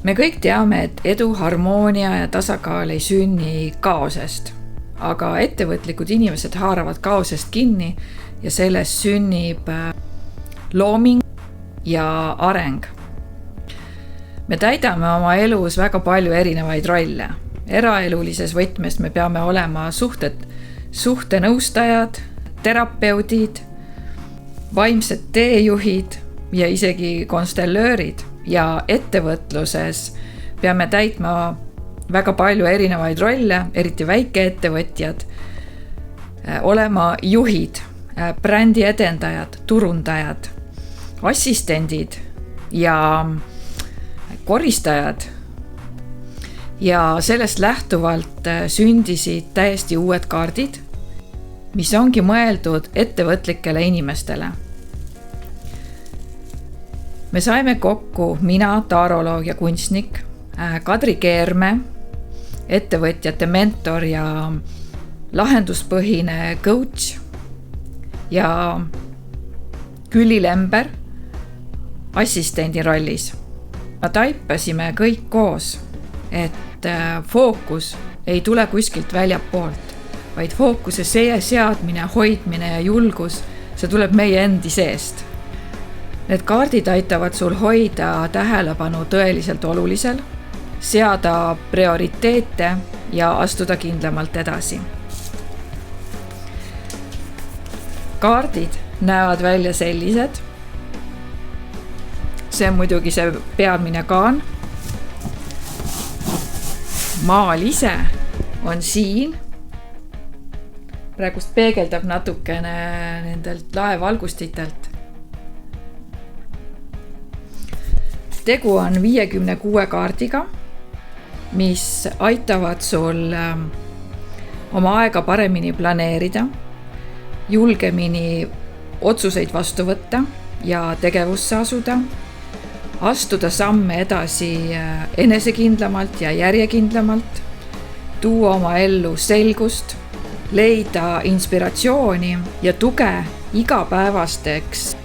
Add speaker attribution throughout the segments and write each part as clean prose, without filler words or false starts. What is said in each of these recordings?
Speaker 1: Me kõik teame, et edu, harmoonia ja tasakaal ei sünni kaosest, aga ettevõtlikud inimesed haaravad kaosest kinni ja sellest sünnib looming ja areng. Me täidame oma elus väga palju erinevaid rolle. Eraelulises võtmes me peame olema suhtenõustajad, terapeudid, vaimsed teejuhid ja isegi konstellöörid. Ja ettevõtluses peame täitma väga palju erinevaid rolle, eriti väikeettevõtjad, olema juhid, brändi edendajad, turundajad, assistendid ja koristajad. Ja sellest lähtuvalt sündisid täiesti uued kaardid, mis ongi mõeldud ettevõtlikele inimestele. Me saime kokku mina, taaroloog ja kunstnik, Kadri Keerme, ettevõtjate mentor ja lahenduspõhine coach ja Külli Lember assistendi rollis. Me taipasime kõik koos, et fookus ei tule kuskilt väljapoolt, vaid fookuse seadmine, hoidmine ja julgus, see tuleb meie endi seest. Need kaardid aitavad sul hoida tähelepanu tõeliselt olulisel, seada prioriteete ja astuda kindlamalt edasi. Kaardid näevad välja sellised. See on muidugi see peamine kaan. Maal ise on siin. Praegust peegeldab natukene nendelt laevalgustitelt. Tegu on 56 kaardiga, mis aitavad sul oma aega paremini planeerida, julgemini otsuseid vastu võtta ja tegevusse asuda, astuda samme edasi enesekindlamalt ja järjekindlamalt, tuua oma ellu selgust, leida inspiratsiooni ja tuge igapäevasteks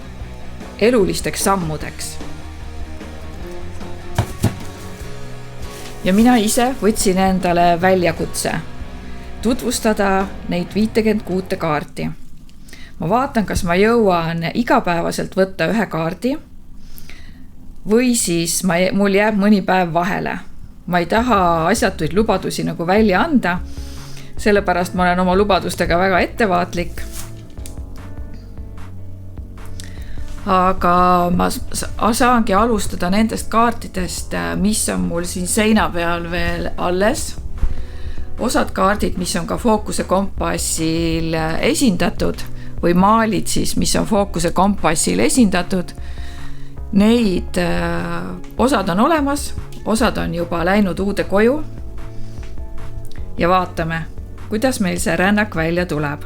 Speaker 1: elulisteks sammudeks. Ja mina ise võtsin endale väljakutse tutvustada neid 56 kaarti. Ma vaatan, kas ma jõuan igapäevaselt võtta ühe kaardi või siis mul jääb mõni päev vahele. Ma ei taha asjatuid lubadusi nagu välja anda, sellepärast ma olen oma lubadustega väga ettevaatlik. Aga ma saangi alustada nendest kaartidest, mis on mul siin seina peal veel alles. Osad kaardid, mis on ka fookuse kompassil esindatud või maalid siis, mis on fookuse kompassil esindatud. Neid osad on olemas, osad on juba läinud uude koju ja vaatame, kuidas meil see rännak välja tuleb.